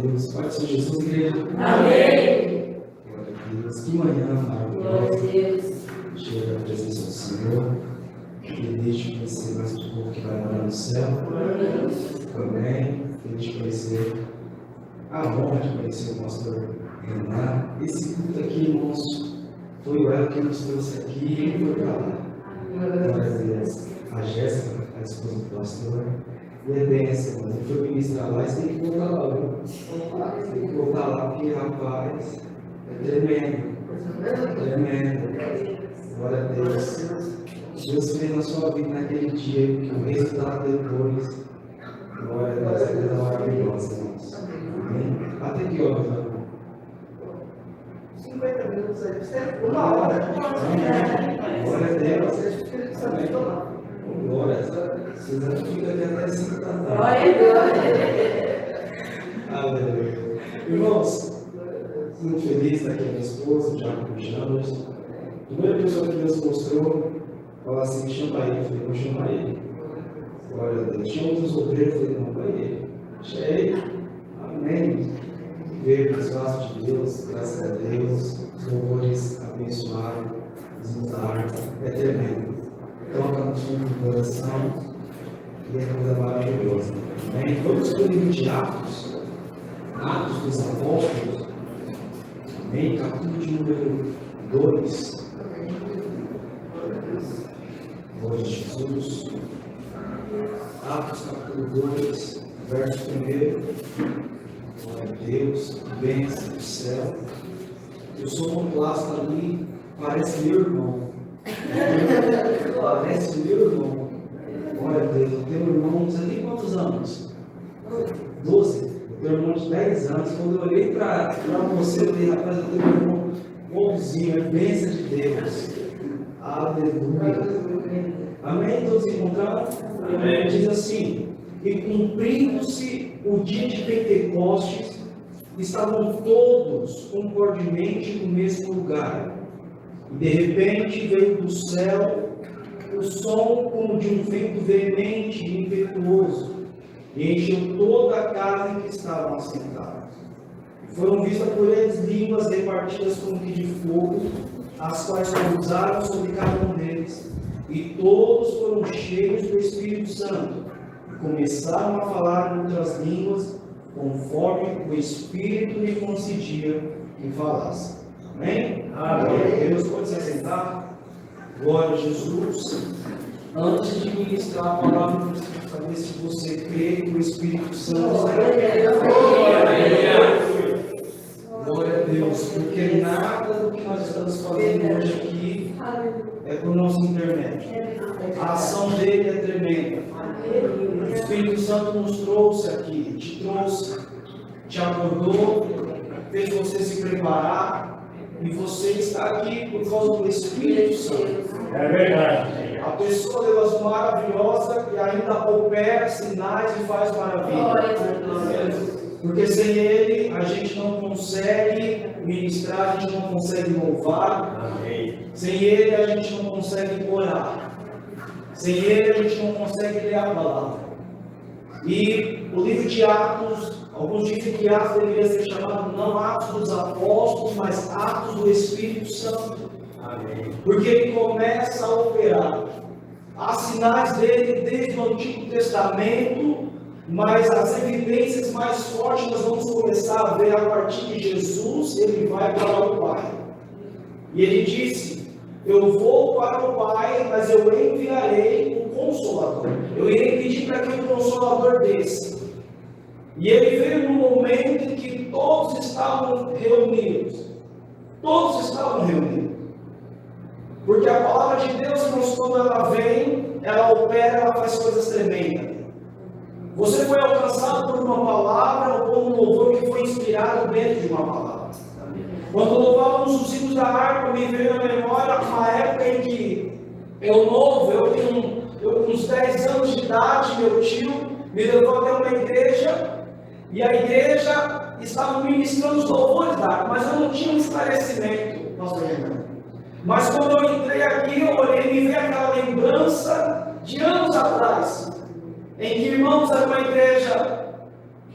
Deus. Pai do Senhor Jesus, igreja. Amém. Glória a Deus. Que manhã maravilhosa. Glória a Deus. Cheia da presença do Senhor. Feliz de conhecer mais um povo que vai morar no céu. Amém. Feliz de conhecer a honra de conhecer o pastor Renan. Esse culto aqui, irmãos, foi o elo que nos trouxe aqui e foi para lá. Glória a Deus. A Jéssica, a esposa do pastor. E é bênção, mas ele foi ministrar lá, você tem que voltar lá, viu? Tem que voltar lá, porque, rapaz, é tremendo. Tremendo. Glória a Deus. Deus fez na sua vida naquele dia, que o resultado depois. Glória a Deus, é coisa maravilhosa, irmãos. Amém? Até que horas, meu irmão? 50 minutos aí, uma hora. Glória a Deus. Glória a Deus. Vocês acham que fica aqui até 5 da tarde. Glória a Deus. Aleluia. Irmãos, muito feliz de estar aqui a minha esposa, Jacob Janos. A primeira pessoa que Deus mostrou, falou assim: chama ele. Eu falei: vou chamar ele. Glória a Deus. Tinha outros obreiros, eu falei: não, vai ele. Deixa ele. Amém. Veio os braços de Deus, graças a Deus, os louvores abençoados, exultaram. É tremendo. Toca no fundo do coração. E é coisa maravilhosa. Amém? Vamos para o livro de Atos, Atos dos Apóstolos, amém? Capítulo de número 2. Glória a Jesus. Atos, capítulo 2, verso 1. Glória a Deus, bênção do céu. Eu sou um plástico ali, parece meu irmão. Parece meu irmão. Glória a Deus, eu tenho um irmão, não sei nem quantos anos. 12. Eu tenho um irmão de 10 anos. Quando eu olhei para você, eu falei: rapaz, eu tenho um irmão bonzinho, é bênção de Deus. Aleluia. Amém? Todos encontraram? Amém. Diz assim: e cumprindo-se o dia de Pentecostes, estavam todos concordemente no mesmo lugar. E de repente veio do céu o som como de um vento veemente e impetuoso, e encheu toda a casa em que estavam assentados. Foram vistas por eles línguas repartidas como que de fogo, as quais pousaram sobre cada um deles, e todos foram cheios do Espírito Santo, e começaram a falar em outras línguas, conforme o Espírito lhe concedia que falasse. Amém? Amém. Deus, pode se assentar. Glória a Jesus. Antes de ministrar a palavra, eu preciso saber se você crê que o Espírito Santo está Glória a Deus, porque nada do que nós estamos fazendo hoje aqui é por nossa internet. A ação dele é tremenda. O Espírito Santo nos trouxe aqui, te trouxe, te acordou, fez você se preparar. E você está aqui por causa do Espírito Santo. É verdade. A pessoa Deus maravilhosa que ainda opera sinais e faz maravilhas. Porque sem Ele a gente não consegue ministrar, a gente não consegue louvar. Amém. Sem Ele a gente não consegue orar. Sem Ele a gente não consegue ler a palavra. E o livro de Atos, alguns dizem que Atos deveria ser chamado não Atos dos Apóstolos, mas Atos do Espírito Santo. Amém. Porque ele começa a operar. Há sinais dele desde o Antigo Testamento, mas as evidências mais fortes nós vamos começar a ver a partir de Jesus. Ele vai para o Pai. E ele disse: eu vou para o Pai, mas eu enviarei o Consolador. Eu irei pedir para que o Consolador desça. E ele veio no momento em que todos estavam reunidos. Todos estavam reunidos. Porque a palavra de Deus, irmãos, quando ela vem, ela opera, ela faz coisas tremendas. Você foi alcançado por uma palavra ou por um louvor que foi inspirado dentro de uma palavra. Quando louvávamos os hinos da harpa, me veio na memória uma época em que eu novo, eu com uns 10 anos de idade, meu tio me levou até uma igreja, e a igreja estava ministrando os louvores da harpa, mas eu não tinha um esclarecimento, pastor Renan. Mas quando eu entrei aqui, eu olhei e me veio aquela lembrança de anos atrás, em que, irmãos, era uma igreja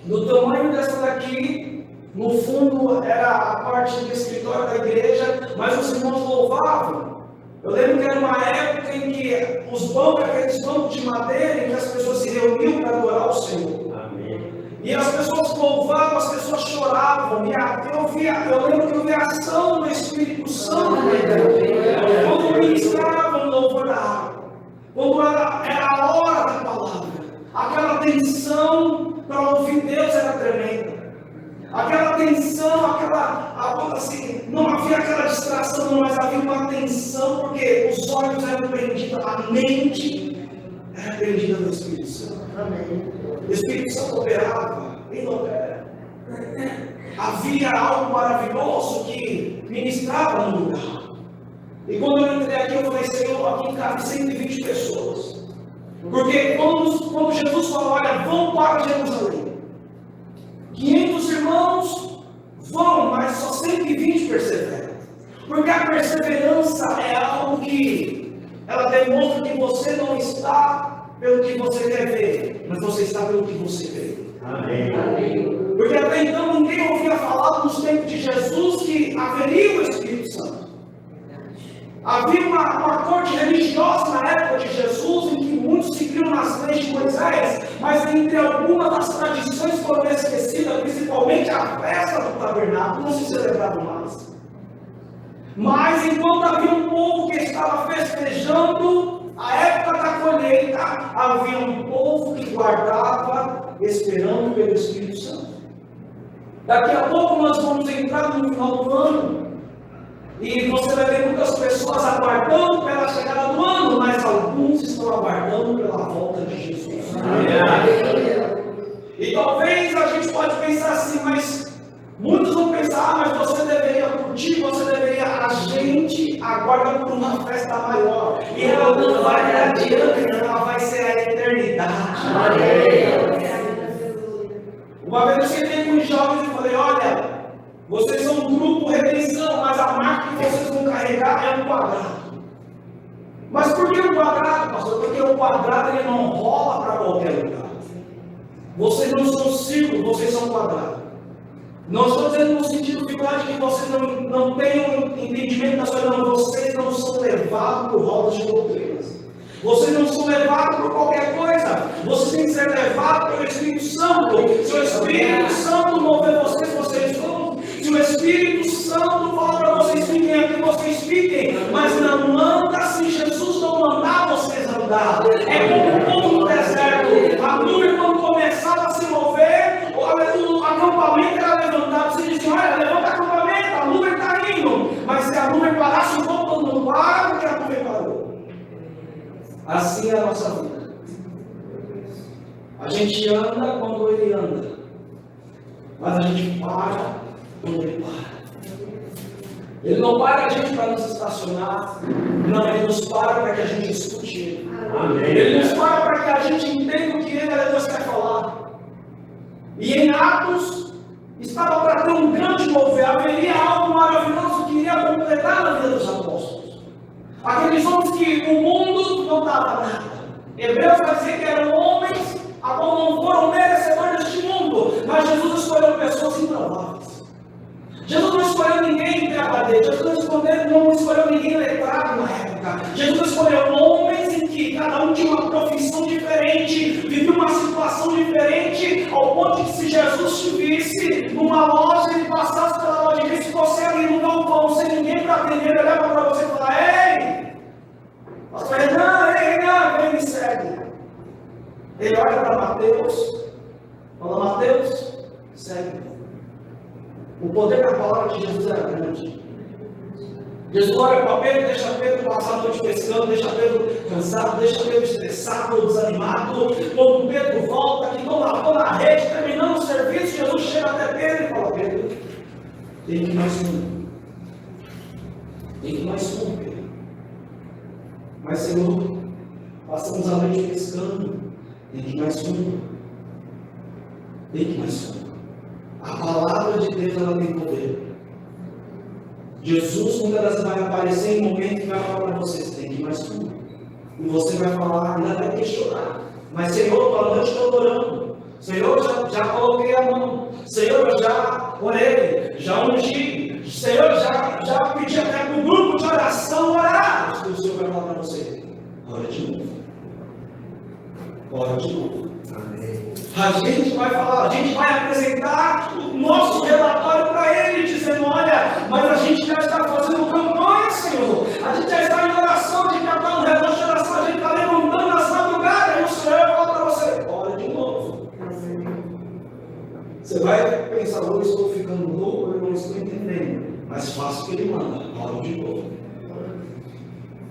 do tamanho dessa daqui, No fundo era a parte de escritório da igreja, mas os irmãos louvavam. Eu lembro que era uma época em que os bancos, aqueles bancos de madeira, em que as pessoas se reuniam para adorar o Senhor. Amém. E as pessoas louvavam, as pessoas choravam. Eu lembro que eu via a ação do Espírito Santo quando ministravam o louvor da água. Quando era a hora da palavra. Aquela tensão para ouvir Deus era tremenda. Aquela tensão, assim, não havia aquela distração, mas havia uma tensão, porque os olhos eram prendidos, a mente era prendida do Espírito Santo. Amém. O Espírito Santo operava, ele opera. Havia algo maravilhoso que ministrava no lugar. E quando eu entrei aqui, eu falei, Senhor, aqui cabe 120 pessoas. Porque quando Jesus falou, olha, vão para Jerusalém. 500 irmãos vão, mas só 120 perseveram. Porque a perseverança é algo que ela demonstra que você não está pelo que você quer ver, mas você está pelo que você vê. Amém. Porque até então ninguém ouvia falar nos tempos de Jesus que haveria o Espírito Santo. Havia uma corte religiosa na época de Jesus, em que muitos seguiram nas leis de Moisés, mas entre algumas das tradições foram esquecidas, principalmente a festa do tabernáculo, não se celebrava mais. Mas enquanto havia um povo que estava festejando a época da colheita, havia um povo que guardava, esperando pelo Espírito Santo. Daqui a pouco nós vamos entrar no final do ano. E você vai ver muitas pessoas aguardando pela chegada do ano, mas alguns estão aguardando pela volta de Jesus. E talvez a gente pode pensar assim, mas muitos vão pensar, mas você deveria curtir, a gente aguarda por uma festa maior. E ela não vai adiante, ela vai ser a eternidade. Uma vez eu sentei com os jovens e falei, olha, vocês são um grupo redenção, mas a marca que vocês vão carregar é um quadrado. Mas por que um quadrado, pastor? Porque o quadrado ele não rola para qualquer lugar. Vocês não são círculo, vocês são quadrado. Não estou dizendo no sentido figurado que vocês não tenham entendimento da sua vida, vocês não são levados por rodas de doutrinas. Vocês não são levados por qualquer coisa. Vocês têm que ser levados pelo Espírito Santo. Se o Espírito Santo mover vocês vão. Se o Espírito Santo fala para vocês fiquem aqui, vocês fiquem. Mas não anda se Jesus não mandar vocês andar. É como o povo no deserto. A nuvem quando começava a se mover, o acampamento era levantado. Você dizia, olha, levanta o acampamento, a nuvem está indo. Mas se a nuvem parasse, o povo todo mundo para, porque a nuvem parou. Assim é a nossa vida. A gente anda quando ele anda, mas a gente para quando ele para. Ele não para a gente para nos estacionar, não, ele nos para que a gente escute ele. Amém. Ele nos para que a gente entenda o que ele, Deus, quer falar. E em Atos, estava para ter um grande mover, haveria algo maravilhoso que iria completar a vida dos apóstolos. Aqueles homens que o mundo não dava nada. Hebreus vai dizer que eram homens a qual não foram merecedores deste mundo, mas Jesus escolheu pessoas improváveis. Jesus não escolheu ninguém PhD, Jesus não escolheu ninguém letrado na época. Jesus escolheu homens em que cada um tinha uma profissão diferente, vivia uma situação diferente, ao ponto que se Jesus te visse numa loja, ele passasse pela loja e visse você ali no galpão, sem ninguém para atender, ele olhava para você e falava, ei! Pastor Renan, vem me segue. Ele olha para Mateus, fala, Mateus, segue. O poder da palavra de Jesus era grande. Jesus olha para Pedro, deixa Pedro passar a noite pescando, deixa Pedro cansado, deixa Pedro estressado, desanimado. Quando Pedro volta, que estão lavando a rede, terminando o serviço, Jesus chega até Pedro e fala, Pedro, tem que ir mais um. Tem que ir mais um, Pedro. Mas, Senhor, passamos a noite pescando, tem que ir mais um. Tem que ir mais um. A palavra de Deus, ela tem poder. Jesus, muitas vezes, vai aparecer em momentos que vai falar para vocês, tem que ir mais um. E você vai falar, ainda vai questionar. Mas, Senhor, toda noite estou orando. Senhor, já coloquei a mão. Senhor, eu já orei, já ungi. Senhor, já pedi até para o grupo de oração orar. O Senhor vai falar para você: ora de novo. Ora de novo. Amém. A gente vai falar, a gente vai apresentar o nosso relatório para Ele, dizendo: olha, mas a gente já está fazendo campanha, Senhor. A gente já está em oração, a gente já está no relógio de oração, a gente está levantando as madrugadas. E o Senhor vai falar para você: ora de novo. Você vai pensar: eu estou ficando louco, eu não estou entendendo. Mas faça o que Ele manda. Ora de novo.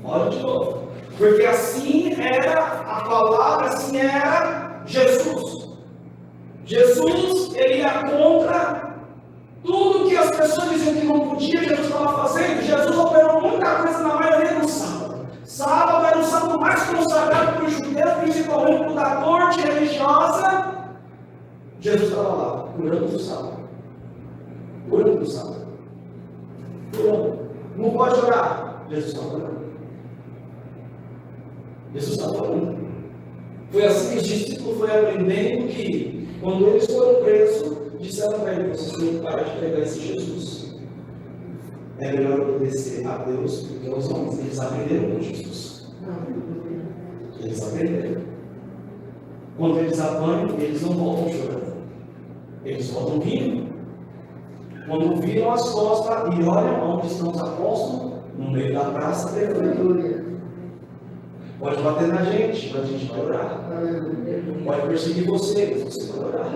Ora de novo. Porque assim era a palavra, assim era Jesus. Jesus, ele ia contra tudo que as pessoas diziam que não podia, Jesus estava fazendo. Jesus operou muita coisa na maioria do sábado. Sábado era o sábado mais consagrado para os judeus, principalmente para da corte religiosa. Jesus estava lá, curando o sábado. Curando o sábado. Curando. Não pode orar. Jesus estava orando. Jesus estava orando. Foi assim que os discípulos foram aprendendo que, quando eles foram presos, disseram para ele: vocês têm que parar de pregar esse Jesus. É melhor obedecer a Deus do que aos homens. Eles aprenderam com Jesus. Eles aprenderam. Quando eles apanham, eles não voltam chorando. Eles voltam rindo. Quando viram as costas e olham onde estão os apóstolos, no meio da praça, perfeito. Pode bater na gente, mas a gente vai orar. Pode perseguir você, mas você vai orar.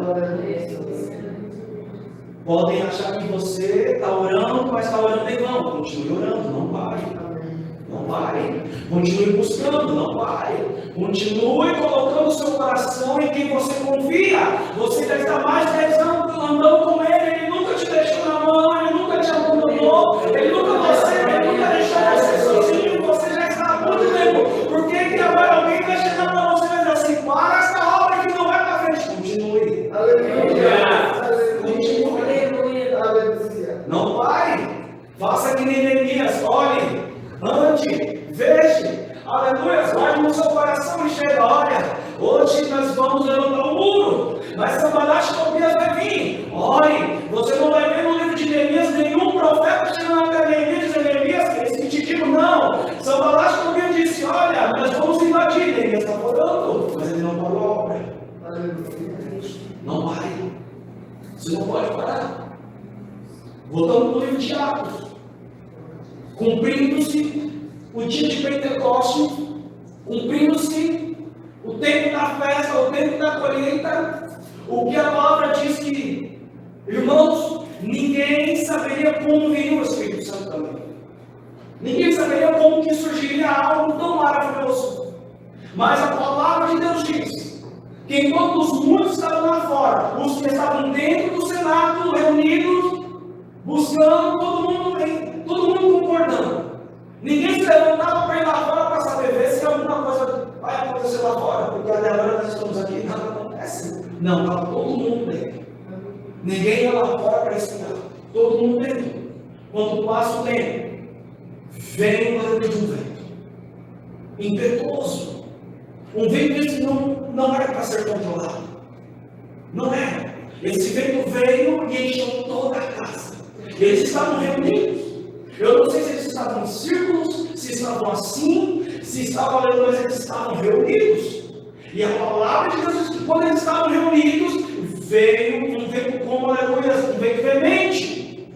Podem achar que você está orando, mas está orando em vão. Continue orando, não pare. Não pare. Continue buscando, não pare. Continue colocando o seu coração em quem você confia. Você já está mais de 10 anos andando com Ele. Ele nunca te deixou na mão, Ele nunca te abandonou. Ele nunca deixou você sozinho. Você já está há muito tempo. Por que que agora alguém vai chegar para você e dizer assim: para essa obra que não vai para frente? Continue. Aleluia. Continue. Aleluia. Não pare. Faça que nem Neemias. Olhe, ande, veja. Aleluia. Guarde no seu coração e chega. Olha, hoje nós vamos levantar o muro. Mas Sanbalate e Tobias vai vir. Olhe, você não vai ver no livro de Neemias nenhum profeta chegando até Neemias e Neemias, eles que te digam não. Sanbalate e Tobias disse: olha, nós vamos invadir. Neemias está orando, mas ele não parou a obra. Não pare. Você não pode parar. Voltando para o livro de Atos. Cumprindo-se o dia de Pentecostes, cumprindo-se o tempo da festa, o tempo da colheita, o que a palavra diz que, irmãos, ninguém saberia como viria o Espírito Santo também. Ninguém saberia como que surgiria algo tão maravilhoso. Mas a palavra de Deus diz que enquanto os muitos estavam lá fora, os que estavam dentro do cenáculo, reunidos, buscando, todo mundo concordando. Ninguém se levantava para ir lá fora para saber ver se alguma coisa vai acontecer lá fora, porque até agora nós estamos aqui e nada acontece. Não, estava todo mundo dentro. Ninguém ia lá fora para espiar. Todo mundo dentro. Quando passa o tempo, vem o barulho de um vento impetuoso. Um vento que não era para ser controlado. Não era. Esse vento veio e encheu toda a casa. Eles estavam reunidos. Eu não sei se eles estavam em círculos, se estavam assim, se estavam olhando, mas eles estavam reunidos. E a palavra de Deus diz que quando eles estavam reunidos, veio um vento como aleluia, um vento veemente.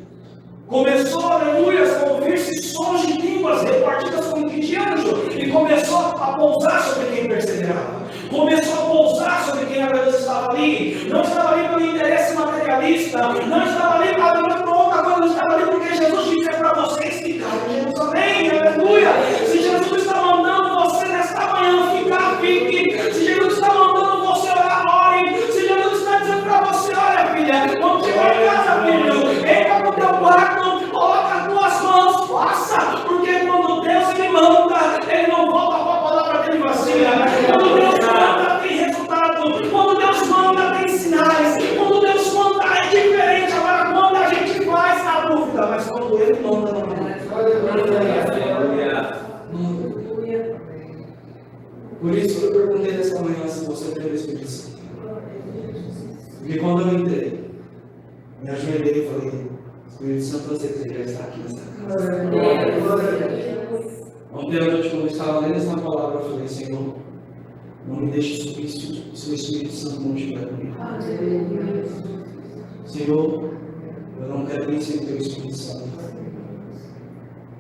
Começou, aleluia, a ouvir-se sons de línguas repartidas como que de anjo. E começou a pousar sobre quem perseverava. Começou a pousar sobre quem a Deus estava ali. Não estava ali pelo interesse materialista. Não estava ali para outra coisa. Não estava ali porque Jesus disse para vocês ficarem em Jerusalém. Aleluia. Se Jesus está mandando você nesta manhã ficar, fique. Se Jesus está mandando você orar, ore. Se Jesus está dizendo para você: olha, filha, quando chegar em casa, filho, entra no teu quarto, coloca as tuas mãos, faça. Porque quando Deus ele manda, ele não volta com a palavra dele vazia. Quando Deus manda, tem resultado. Quando Deus manda, tem sinais. Quando Deus manda, é diferente. Agora, quando a gente faz, a dúvida orei e falei, Espírito Santo, você já está aqui nessa casa. Ontem à noite, quando eu estava lendo essa palavra, eu falei, Senhor, não me deixe subir se o Espírito Santo não estiver comigo. Senhor, eu não quero nem ser o teu Espírito Santo.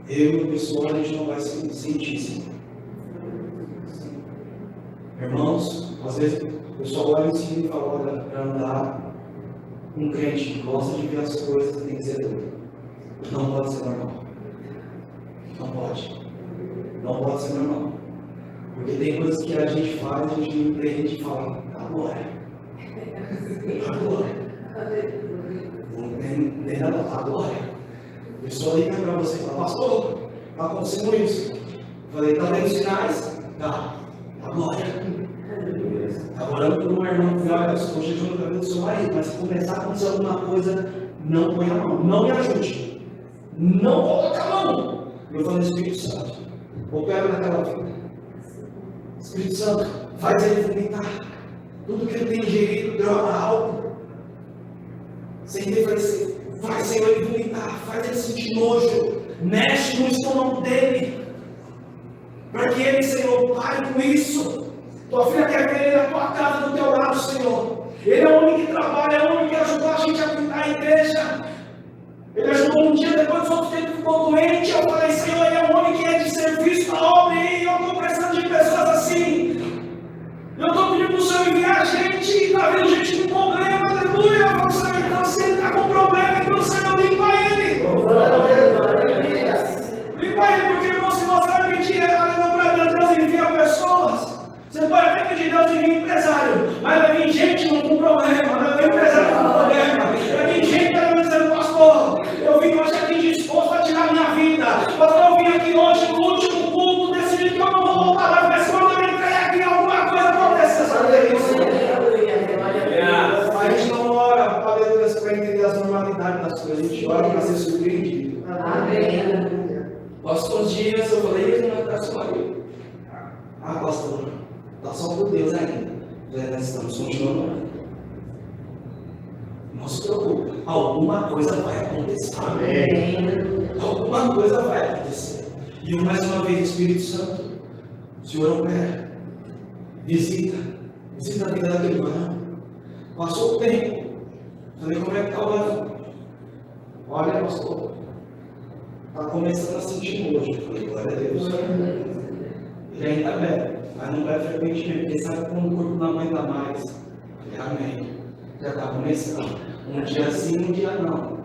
Eu e o pessoal, a gente não vai se sentir, Senhor. Irmãos, às vezes o pessoal olha em cima e fala, olha, para andar um crente que gosta de ver as coisas, tem que ser doido. Não pode ser normal. Não pode. Não pode ser normal. Porque tem coisas que a gente faz, a gente não entende e fala, agora. Agora. Não tem nada agora. A pessoa liga para você e fala, pastor, está acontecendo isso. Eu falei, está vendo sinais? Tá. Agora. Está orando por uma irmã que olha, estou jejuando o cabelo do seu marido, mas se começar a acontecer alguma coisa, não põe a mão, não me ajude. Não coloque a mão. Eu falei, Espírito Santo, opera naquela vida. Espírito Santo, faz ele vomitar. Tudo que ele tem ingerido, droga, álcool. Sem ter, faz Senhor ele vomitar, faz ele sentir nojo. Mexe no estômago dele. Para que ele, Senhor, pare com isso. Tua filha quer ver ele na tua casa, do teu lado, Senhor. Ele é o homem que trabalha, é o homem que ajudou a gente a pintar a igreja. Ele ajudou um dia, depois do outro tempo ficou doente. Eu falei, Senhor, ele é um homem que é de serviço na obra e eu estou precisando de pessoas assim. Eu estou pedindo para o Senhor enviar gente, e está vendo gente com problema, aleluia. Eu falo, Senhor, então se ele está com problema, então o Senhor limpa ele. Limpa ele, porque irmão, se você vai pedir, para Deus envia pessoas. Você pode até pedir Deus envia empresário, mas vai vir gente com problema, vai vir empresário com problema, vai vir gente que está dizendo, pastor, eu vim hoje aqui disposto a tirar minha vida, pastor, eu vim aqui hoje no último culto, decidi que eu não vou voltar mais, mas quando eu entrei aqui, alguma coisa aconteceu, sabe isso? A gente não ora, aleluia, para entender as normalidades das coisas, a gente ora para ser surpreendido. Amém. Passou uns dias, eu falei, ele não está só aí. Ah, pastor, está só por Deus ainda. Nós estamos continuando. Não se preocupe, alguma coisa vai acontecer. Amém. Alguma coisa vai acontecer. E eu, mais uma vez, Espírito Santo, o Senhor opera, visita a vida daquele varão. Passou o tempo, falei, como é que está o varão? Olha, pastor, está começando a sentir nojo. Eu falei, glória a Deus. Ele ainda bebe, mas não bebe frequentemente, porque sabe quando o corpo não aguenta mais. Eu falei, amém. Já está começando. Um dia sim, um dia não.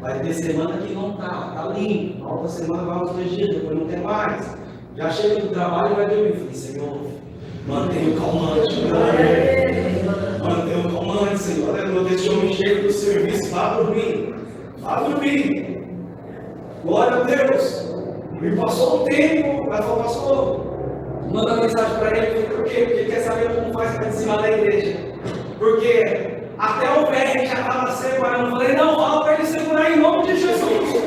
Vai ter semana que não está limpo. Na outra semana vai uns 2 dias, depois não tem mais. Já chega do trabalho e vai dormir. Eu falei, Senhor, mantenha o calmante. Mantenha o calmante, Senhor. Aleluia, deixa eu me chegar do serviço. Vá dormir. Vá dormir. Glória a Deus. E passou um tempo, ela falou, pastor, manda mensagem para ele, por quê? Porque quer saber como faz para cima da igreja. Porque até o velho já estava separando. Eu falei, não, fala para ele segurar em nome de Jesus.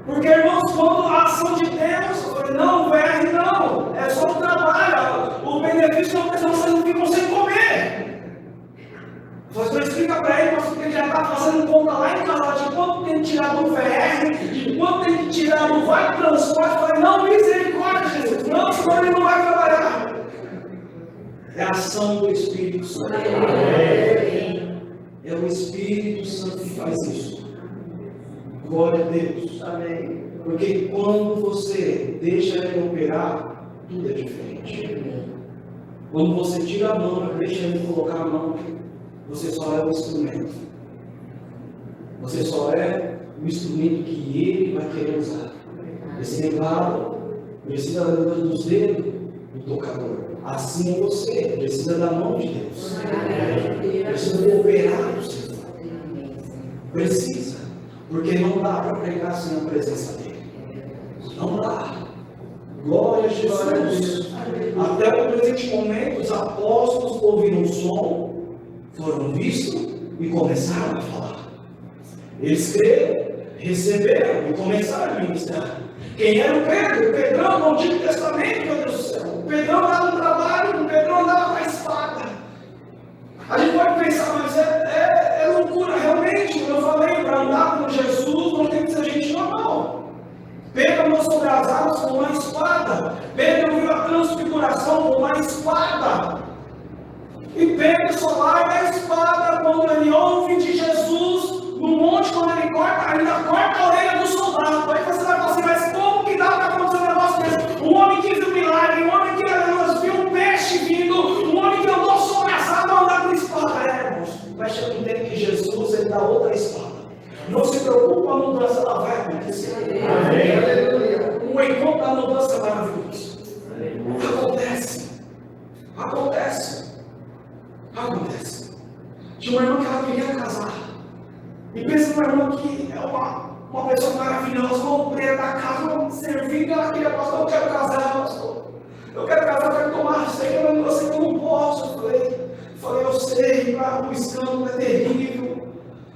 Porque, irmãos, quando a ação de Deus, eu falei, não, velho, não, é só o trabalho. O benefício não precisa, vocês não ficam sem comer. Pastor, explica para ele, pastor, que ele já está fazendo conta lá em casa de quanto tem que tirar do VR, de quanto tem que tirar do vale transporte. Eu falei, não, misericórdia, Jesus, não, senão ele não vai trabalhar. É a ação do Espírito Santo. É o Espírito Santo que faz isso. Glória a Deus. Amém. Porque quando você deixa ele operar, tudo é diferente. Quando você tira a mão, deixa ele colocar a mão, você só é o instrumento. Você só é o instrumento que ele vai querer usar. Esse teclado precisa dos dedos do tocador. Assim você precisa da mão de Deus. Precisa operar o Senhor. Precisa. Porque não dá para pregar sem a presença dele. Não dá. Glória a Jesus. Até o presente momento, os apóstolos ouviram o som, foram vistos e começaram a falar. Eles creram, receberam e começaram a ministrar. Quem era o Pedro? O Pedrão no Antigo Testamento, meu Deus do céu. O Pedrão andava no trabalho, o Pedrão andava com a espada. A gente pode pensar, mas é loucura, realmente. espadas com uma espada. Pedro viu a transfiguração com uma espada. E Pedro só larga a espada quando ele ouve de Jesus no monte, quando ele ainda corta a orelha do soldado. Aí você vai falar assim, mas como que dá para acontecer um negócio desse? Um homem que viu milagre, um homem que viu um peixe vindo, um homem que andou sobre as águas andar com espada. Irmãos, mas chega um tempo que Jesus ele dá outra espada. Não se preocupe, a mudança ela vai acontecer. Aleluia. O encontro da mudança é maravilhoso. Acontece. Tinha uma irmã que ela queria casar. E pensa numa irmã que é uma pessoa maravilhosa, uma obreira da casa, uma servida, ela queria, pastor, eu quero casar, pastor. Eu quero casar, eu quero tomar a ceia, mas eu sei que eu não posso. Eu sei, o escândalo é terrível.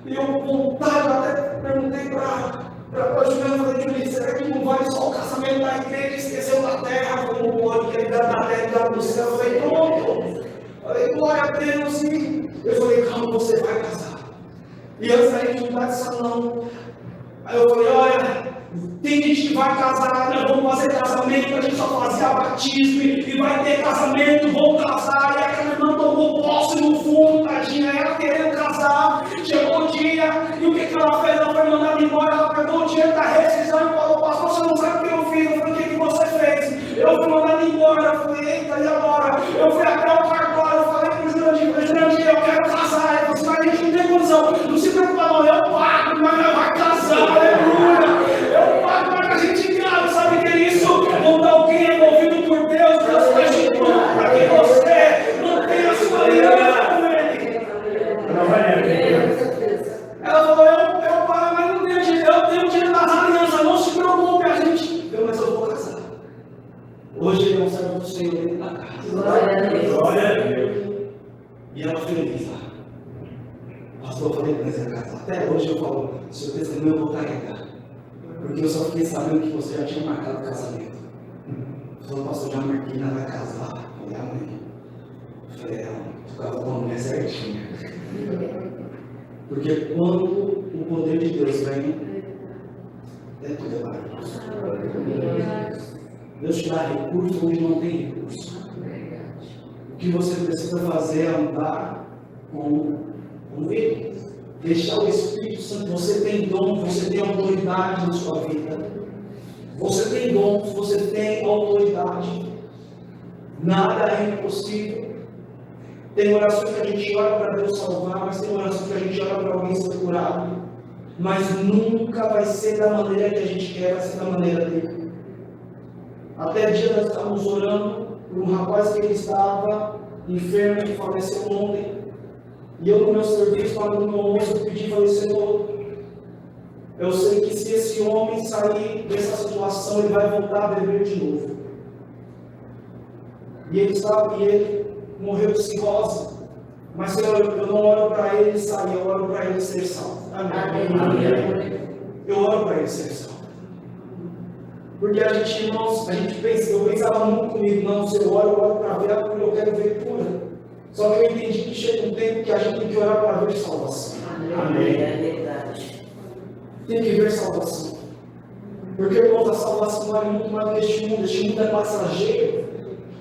E eu vontade, eu até perguntei para a Juliana, falei, Juliana, será que não vale só o casamento da igreja, esqueceu da terra, como pode, que ele dá da terra e dá do céu? Eu falei, pronto. Falei, glória a Deus, e eu falei, calma, você vai casar. E antes da gente mudar de salão, aí eu falei, olha, tem gente que vai casar, nós vamos fazer casamento, a gente só fazia batismo, e vai ter casamento, vou casar, e aquela irmã tomou posse no fundo, tadinha, ela querendo casar, chegou o dia, e o que ela fez? Ela foi mandada embora, ela pegou o dinheiro da rescisão e falou, pastor, você não sabe o que eu fiz? Eu falei, o que você fez? Eu fui mandada embora, eu falei, eita, e agora? Eu fui até o cartório, eu falei para o Jurandir, eu quero casar, ele falou assim, mas a gente não tem condição, não se preocupa não, eu pago, mas ela vai casar, aleluia, eu pago para que a gente grave, sabe o que é isso? Quando alguém é movido por Deus, Deus faz de tudo para que você mantenha a sua aliança com Ele. Ela falou, eu pago, mas não tenho dinheiro, eu tenho dinheiro das alianças, não se preocupe, a gente, mas eu vou casar. Hoje ele é um servo do Senhor dentro da casa. Glória a Deus. E ela feliz lá. Pastor, eu falei para você casar. Até hoje eu falo, seu testemunho eu vou carregar. Porque eu só fiquei sabendo que você já tinha marcado o casamento. Falou, pastor, já marquei, ela vai casar. Eu falei, amém. Eu falei, tu casou com uma mulher certinha. Porque quando o poder de Deus vem, tudo é maravilhoso. Deus te dá recurso onde não tem recurso. O que você precisa fazer é andar com Ele. Deixar o Espírito Santo. Você tem dom, você tem autoridade na sua vida. Você tem dons, você tem autoridade. Nada é impossível. Tem orações que a gente ora para Deus salvar, mas tem orações que a gente ora para alguém ser curado. Mas nunca vai ser da maneira que a gente quer, vai ser da maneira dele. Até dia nós estávamos orando por um rapaz que ele estava enfermo, que faleceu ontem. E eu no meu serviço, no meu almoço, eu pedi, falei, Senhor, eu sei que se esse homem sair dessa situação, ele vai voltar a beber de novo. E ele morreu de cirrose. Mas eu não oro para ele sair, eu oro para ele ser salvo. Amém. Eu oro para ele ser salvo. Porque a gente pensa, eu pensava muito comigo, não, se eu oro para ver a cura, eu quero ver cura. Só que eu entendi que chega um tempo que a gente tem que orar para ver salvação. Amém. É verdade. Tem que ver salvação. Porque, irmãos, a salvação vale muito mais do que este mundo é passageiro.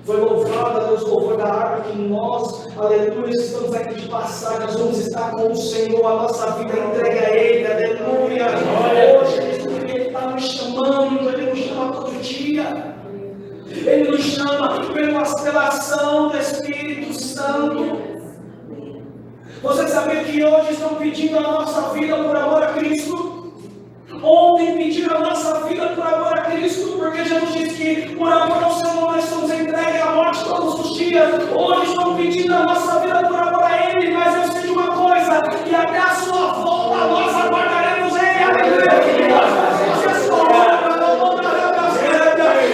Foi louvado, Deus, louvor da árvore que nós, aleluia, estamos aqui de passagem, nós vamos estar com o Senhor, a nossa vida entregue a Ele, aleluia. Hoje Ele está nos chamando, Ele nos chama todo dia. Ele nos chama pela aceleração do Espírito Santo. Você sabia que hoje estão pedindo a nossa vida por amor a Cristo? Ontem pediram a nossa vida por amor a Cristo, porque Jesus disse que por amor ao Senhor nós somos entregues à morte todos os dias. Hoje estão pedindo a nossa vida por amor a Ele, mas eu sei de uma coisa, que até a sua volta nós aguardaremos Ele. Aleluia! Você só ora para não voltar a casa,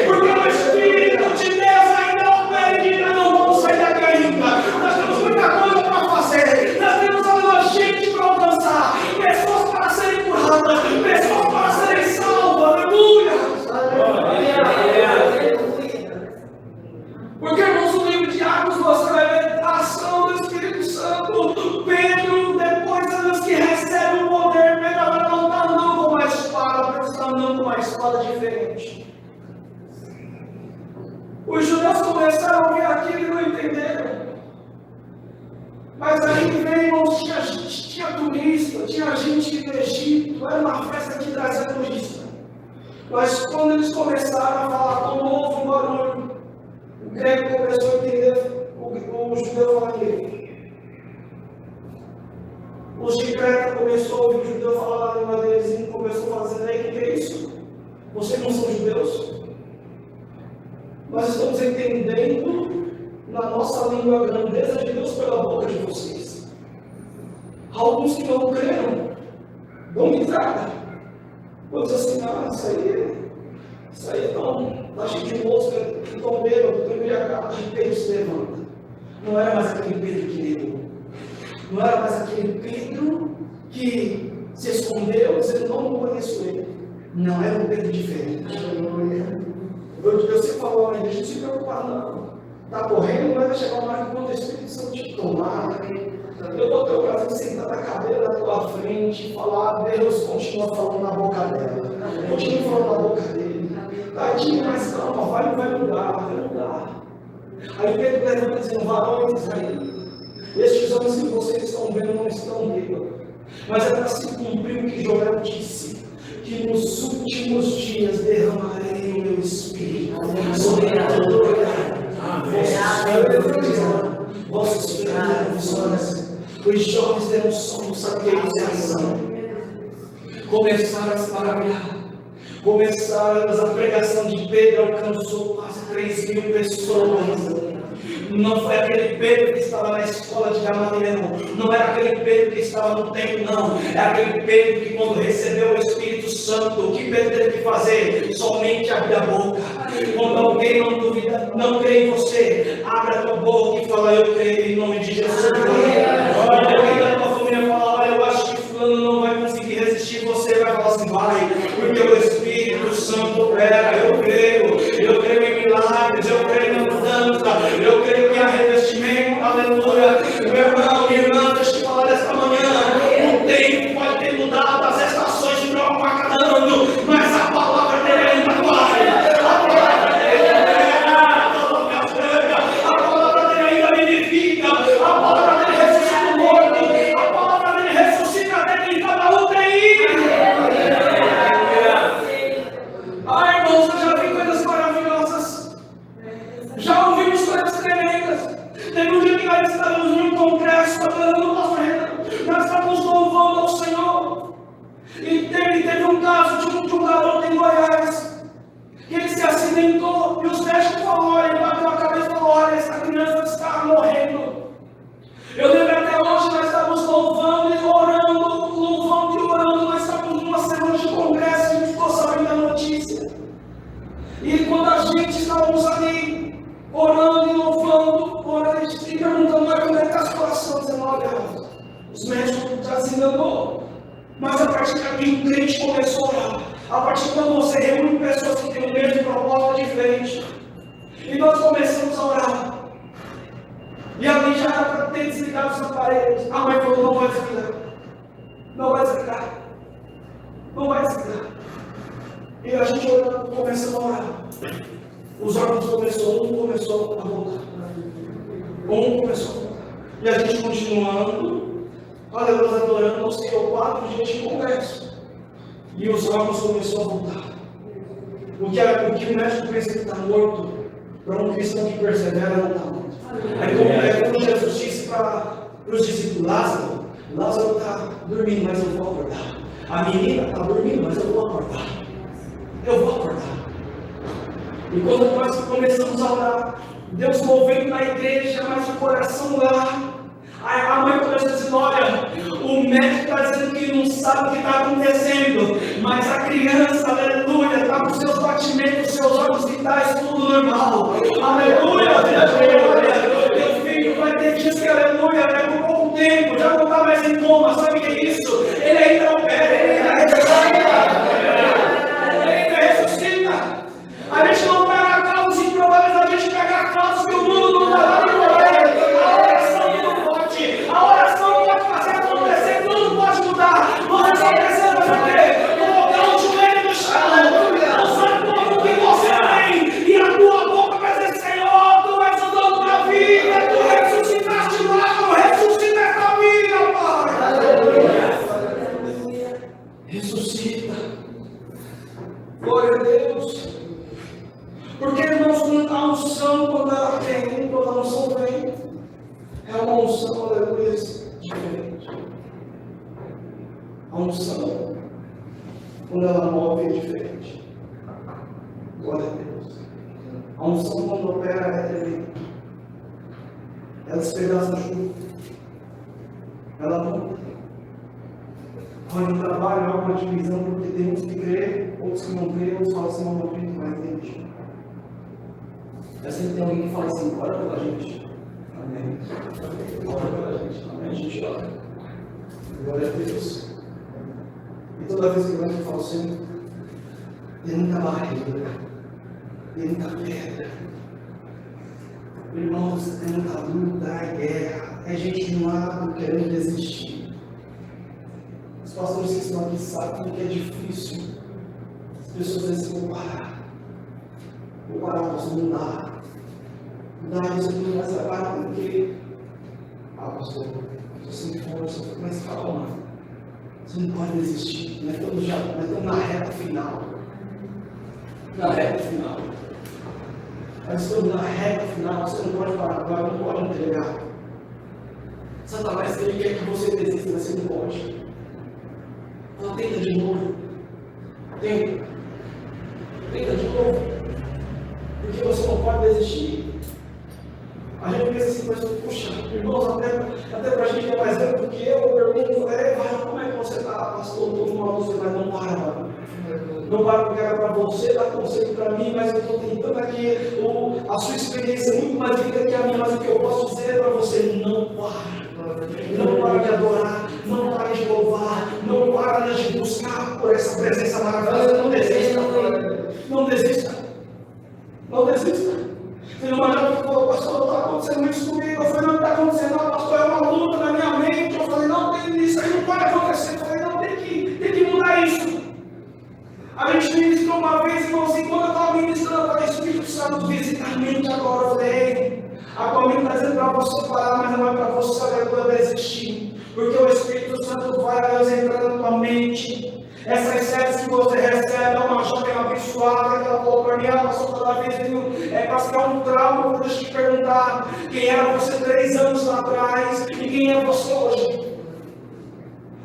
porque o Espírito de Deus ainda opera e nós não vamos sair daqui ainda. Nós temos muita coisa para fazer, nós temos a gente para alcançar, pessoas para serem curadas, pessoas para serem salvas, aleluia! Porque, irmãos, no livro de Atos você vai ver a ação do Espírito Santo. Pedro, depois que recebe o poder, Pedro agora não está andando com uma espada, Pedro está andando com uma espada diferente. aqui que não entenderam. Mas aí vem, irmãos, tinha turista, tinha gente do Egito, era uma festa que trazia turista. Mas quando eles começaram a falar, quando houve um barulho, o grego começou a entender o judeu falar grego. Os de Creta começaram a ouvir o judeu falar na língua deles e começou a fazer, o que é isso? Vocês não são judeus? Nós estamos entendendo na nossa língua a grandeza de Deus pela boca de vocês. Alguns que não creram, dão entrada. Vou dizer assim, isso aí não, está cheio de moço, que estão bêbados, estão embriagados, de Pedro se levanta. Não era mais aquele Pedro que negou. Não era mais aquele Pedro que se escondeu, dizendo, não conheço ele. Não, era um Pedro diferente. Eu sempre falo, a igreja não se preocupar, não. Está correndo, mas vai chegar uma hora que quando o Espírito Santo te tomar, eu vou ter o prazer de sentar na cadeira na tua frente e falar, Deus continua falando na boca dela. Continua falando na boca dele. Tadinho, mas calma, vai mudar. Aí Pedro levanta dizendo, varões de Israel, estes homens que vocês estão vendo não estão bêbados, mas é para se cumprir o que Joel disse, que nos últimos dias derramarei o meu Espírito sobre a glória. Vossos filhos deram visões, os jovens deram sonhos, sabe o que é visão? Começaram a se maravilhar. A pregação de Pedro alcançou quase 3.000 pessoas. Não foi aquele Pedro que estava na escola de Gamaliel, não era aquele Pedro que estava no templo, não. É aquele Pedro que, quando recebeu o Espírito Santo, o que Pedro teve que fazer? Somente abrir a boca. Quando alguém não duvida, não crê em você, abre a tua boca e fala, eu creio em nome de Jesus. Olha, alguém da tua família fala, olha, eu acho que fulano não vai conseguir resistir, você vai falar assim, vai, porque o Espírito Santo opera, eu creio em milagres, eu creio na mudança, eu creio em revestimento, aleluia. Meu irmão, minha irmã, deixa eu te falar desta manhã, o tempo pode ter mudado, as estações de prova acabando, mas a palavra dele ainda vai. A palavra dele ainda vivifica, a palavra dele ressuscita o morto, a palavra dele ressuscita dentro de cada UTI. Ai, irmãos, eu já vi coisas maravilhosas, já ouvimos coisas tremendas. Teve um dia que nós estávamos em um congresso, nós estávamos louvando ao Senhor, e teve um caso de um garoto em Goiás, que ele se acidentou, e os médicos falaram, olha, ele bateu a cabeça e falou, olha, essa criança está morrendo. Eu lembro até hoje, nós estávamos louvando e orando, nós estávamos numa semana de congresso, e a gente ficou sabendo da notícia. E quando a gente estávamos ali, orando e louvando, e perguntando, mas como é que está a situação? Dizendo, olha, os médicos já se enganou. Mas a partir daqui o crente começou a orar. A partir de quando você reúne pessoas que têm o mesmo propósito diferente. E nós começamos a orar. E ali já era para ter desligado os aparelhos. A mãe falou, não vai desligar. Não vai desligar. Não vai desligar. E a gente orando, começamos a orar. Os órgãos um começou a voltar. E a gente continuando, aleluia, adorando, nós temos 4 dias de congresso. E os órgãos começaram a voltar. O que o médico pensa que está morto, para um cristão que persevera, não está morto. É como Jesus disse para os discípulos, Lázaro está dormindo, mas eu vou acordar. A menina está dormindo, mas eu vou acordar. E quando nós começamos a orar, Deus movendo na igreja, mas o coração lá, a mãe começou a dizer, olha, o médico está dizendo que não sabe o que está acontecendo, mas a criança, aleluia, está com seus batimentos, seus órgãos vitais, tudo normal. Aleluia, teu filho vai ter dias que, aleluia, por pouco tempo, já não está mais em coma, sabe o que é isso? Ele ainda opera, ele ainda ressuscita. A gente não pega causas improváveis, a gente pega causas que o mundo não está lá de morrer. A oração não pode. A oração pode fazer acontecer, tudo pode mudar. Você só precisa fazer o quê? Colocar o joelho no chão. Usar tudo o que você tem. E a tua boca vai dizer, Senhor, tu és o dono da A unção, quando ela move, é diferente. Glória a Deus. A unção, quando opera, é tremenda. Ela despedaça junto. Ela não. Olha, no trabalho há uma divisão, porque tem uns que crê, outros que não crê, outros falam assim, não acredito mais em Deus. Mas sempre tem alguém que fala assim, ora pela gente. Amém. Ora pela gente. Amém. A gente ora. Glória a Deus. E toda vez que eu entro, eu falo assim, tem muita barreira, tem muita pedra. Irmãos, tem muita luta, é guerra, é gente de um lado querendo desistir. Os pastores que estão aqui sabem que é difícil. As pessoas dizem, vou parar, pastor, não dá. Não dá isso aqui, mas parar porque, pastor, eu sinto força, mas calma. Você não pode desistir, nós estamos na reta final. Na reta final. Nós estamos na reta final, você não pode parar agora, não pode entregar. Satanás, ele quer que você desista, mas você não pode. Então tenta de novo. Tenta de novo. Porque você não pode desistir. A gente pensa assim, mas, puxa, irmãos, até para a gente é mais velho do que eu pergunto, vai, como é que você está, pastor? Todo mundo você vai, não para. Não para porque era para você, dar conselho para mim, mas eu estou tentando aqui, a sua experiência é muito mais rica que a minha, mas o que eu posso dizer é para você, não para. Não para de adorar, não para de louvar, não para de buscar por essa presença maravilhosa, não desista. Não desista. Não desista. Você não imagina que falou, pastor, está acontecendo isso comigo. Eu falei, não está acontecendo, não, pastor, é uma luta na minha mente. Eu falei, não, tem isso aí, não pode acontecer. Eu falei, não, tem que mudar isso. A gente ministrou uma vez, irmãozinho, quando eu estava ministrando, eu falei, Espírito Santo, visita a mente agora. Eu falei, a tua mente está dizendo para você parar, mas não é para você agora desistir. Porque o Espírito Santo vai entrar na tua mente. Essas séries que você recebe é uma jovem abençoada que ela falou para mim, pastor, toda vez parece que é um trauma. Deixa eu te perguntar, quem era você 3 anos atrás e quem é você hoje?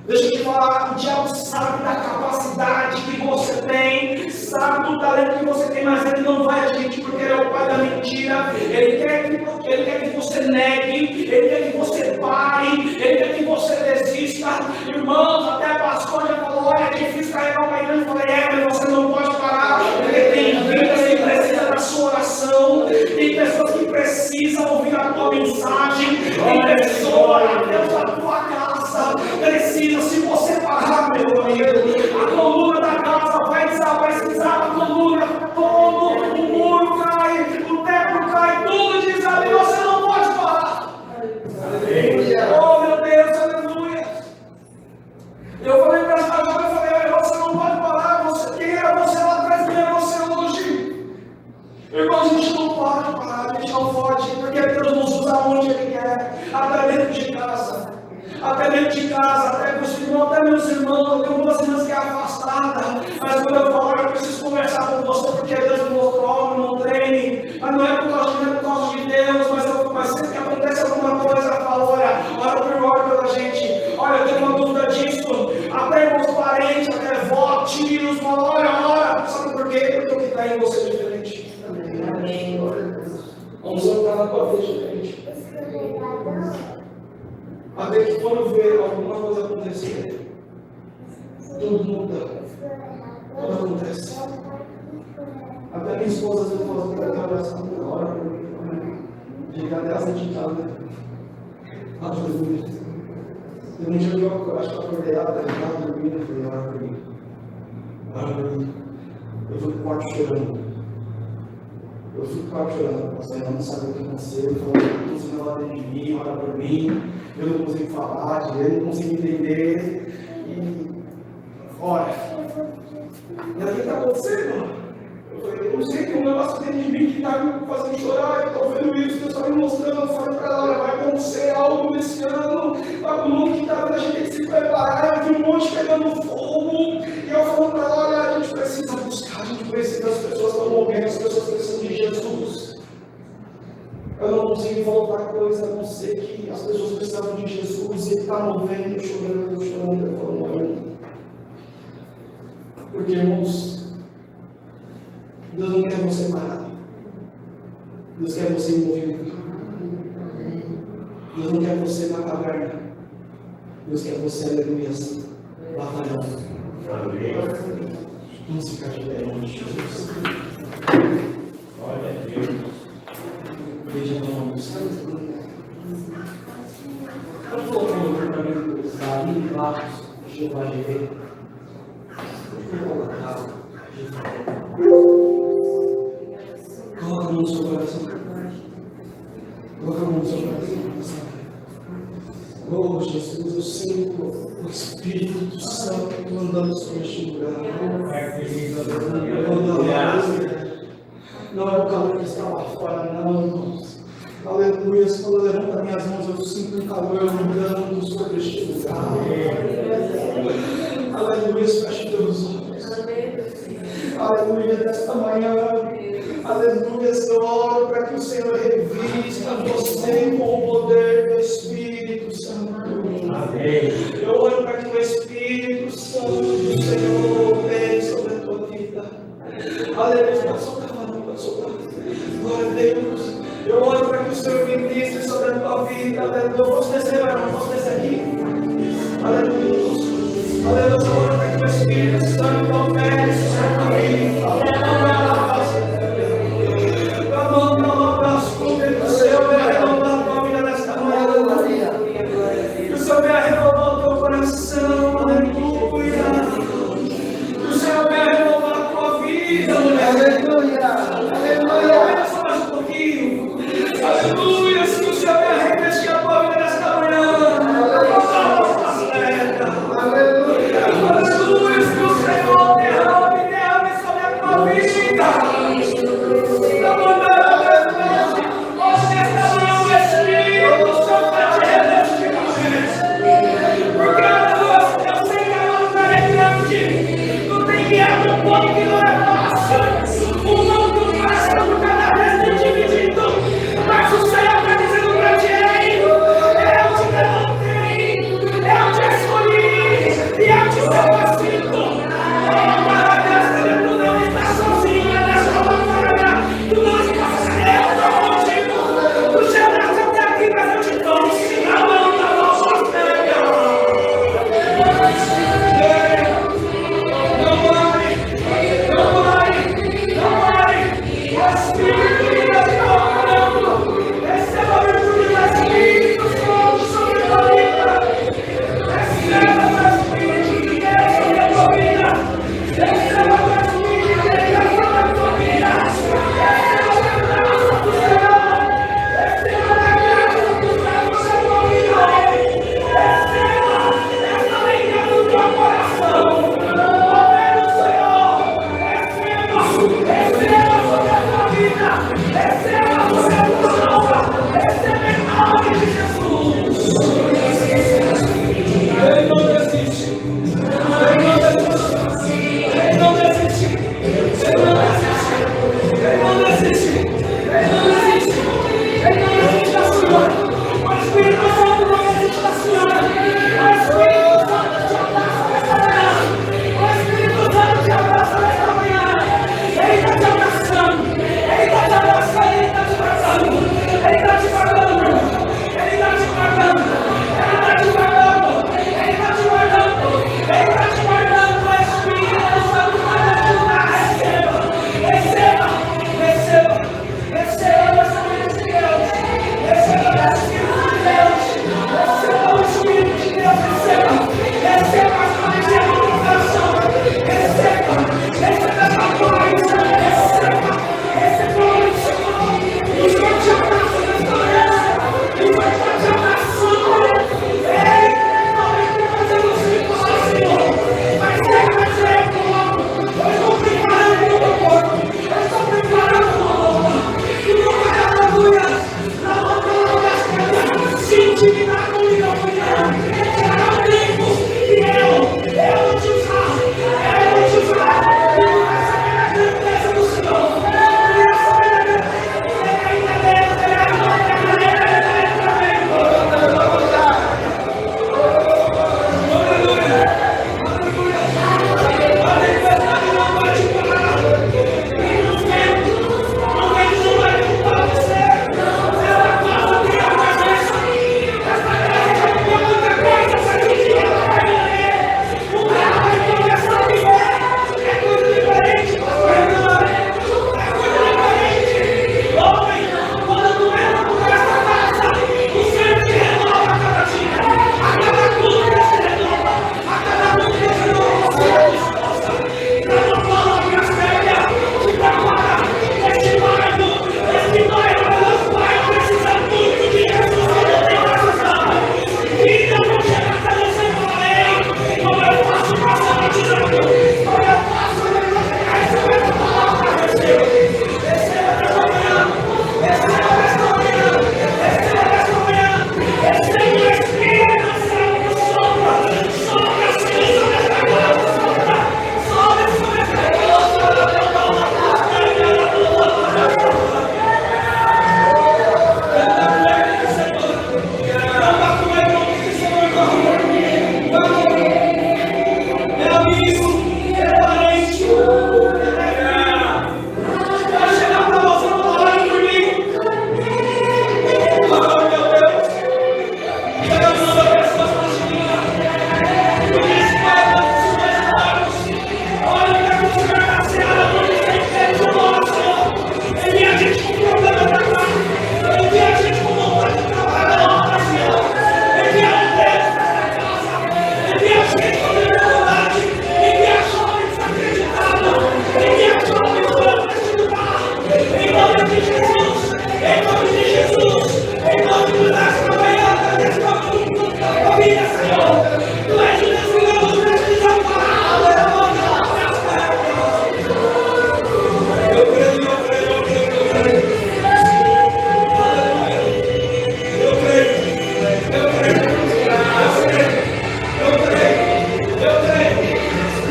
Deixa eu te falar, o diabo sabe da capacidade que você tem, sabe do talento que você tem, mas ele não vai admitir porque ele é o pai da mentira. Ele quer que você negue, ele quer que você pare, ele quer que você desista. Irmãos, até a pastora já falou, olha, é difícil carregar uma igreja. Eu falei, mas você não pode parar, porque tem vidas que precisam da sua oração, tem pessoas que precisam ouvir a tua mensagem, tem pessoas, Deus, da tua casa, precisa. Se você parar, meu amigo, a coluna da casa vai desabar, a coluna, todo o muro cai, o teto cai, tudo desaba e você não pode parar. Oh, meu Deus, aleluia. Eu falei para essa jovem, eu falei, você não pode parar, quem era você lá atrás, quem é você hoje? Irmão, a gente não pode parar, a gente não pode, porque Deus nos usa onde Ele quer, até dentro de casa. Até dentro de casa, até com os irmãos, até meus irmãos, eu tenho duas irmãs que é afastada, mas quando eu falo, eu preciso conversar com você, porque Deus me mostrou, não treine, mas não é por causa de Deus, mas sempre que acontece alguma coisa, eu falo, ora pela gente, olha, eu tenho uma dúvida disso, até meus parentes, até vó, tios, falam, ora, sabe por quê? Porque o que está em você é diferente. Amém. Vamos entrar na tua vida diferente. Até que quando vê alguma coisa acontecer, tudo muda, tudo acontece. Até minha esposa, às vezes, fala assim, eu quero oração na hora, fica até assentada. Aleluia. Teve um dia que eu acho que eu acordei, ela estava dormindo, eu falei, ora por mim. Ora por mim. Eu fui pro quarto chorando. Pastor, eu não sabia o que aconteceu, ele falou, não consigo falar dentro de mim, ora por mim, eu não consigo falar, eu não consigo entender, e ora. E aí o que está acontecendo? Eu falei, eu não sei, tem um negócio dentro de mim que está me fazendo chorar, eu estou vendo isso, Deus está me mostrando, eu falei para ela, vai acontecer algo nesse ano, está com o mundo que está vendo, a gente tem que se preparar, eu vi um monte pegando fogo, e eu falando para ela, olha, a gente precisa buscar, a gente precisa, as pessoas estão morrendo, as pessoas precisam de Jesus. Eu não consigo voltar coisa, a não ser que as pessoas precisavam de Jesus, e ele está movendo, chorando, eu falando, caverna. Deus quer você, aleluia, batalhando. Amém. Vamos ficar de pé em nome de Jesus. Glória a Deus. Veja a mão. Pode colocar o pergaminho da Aline Barros, Jeová Jireh. Pode colocar. Coloca a mão no seu coração. Coloca a mão no seu coração. Oh Jesus, eu sinto o Espírito Santo andando sobre este lugar. Não é o calor que está lá fora, não, irmãos. Aleluia. Quando eu levanto minhas mãos, eu sinto um calor andando sobre este lugar. Aleluia. Feche teus olhos. Aleluia. Nesta manhã, aleluia. Eu oro para que o Senhor revista você com o poder do Espírito Santo. Amém. Eu oro para que o Espírito Santo do Senhor venha sobre a tua vida. Aleluia. Pode soltar, mano. Pode soltar. Glória a Deus. Eu oro para que o Senhor ministre sobre a tua vida. Aleluia. Eu posso descer, irmão. Posso descer aqui? Aleluia. Aleluia. Eu oro para que o Espírito Santo opere sobre a tua vida. Aleluia. O Senhor venha renovar a tua vida nesta manhã. Que o Senhor venha renovar o teu coração. Aleluia. Que o Senhor venha renovar a tua vida. Aleluia. Aleluia. Só mais um pouquinho. Aleluia. Se o Senhor venha revestir a tua vida nesta manhã. Aleluia. Aleluia. Se o Senhor derramar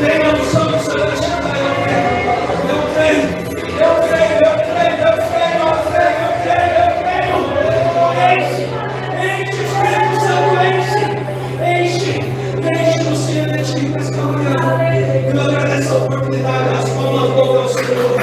Venha a unção do Celestial. Eu creio. Enche no Senhor de ti, esta manhã. Eu agradeço a oportunidade, as palmas do Senhor.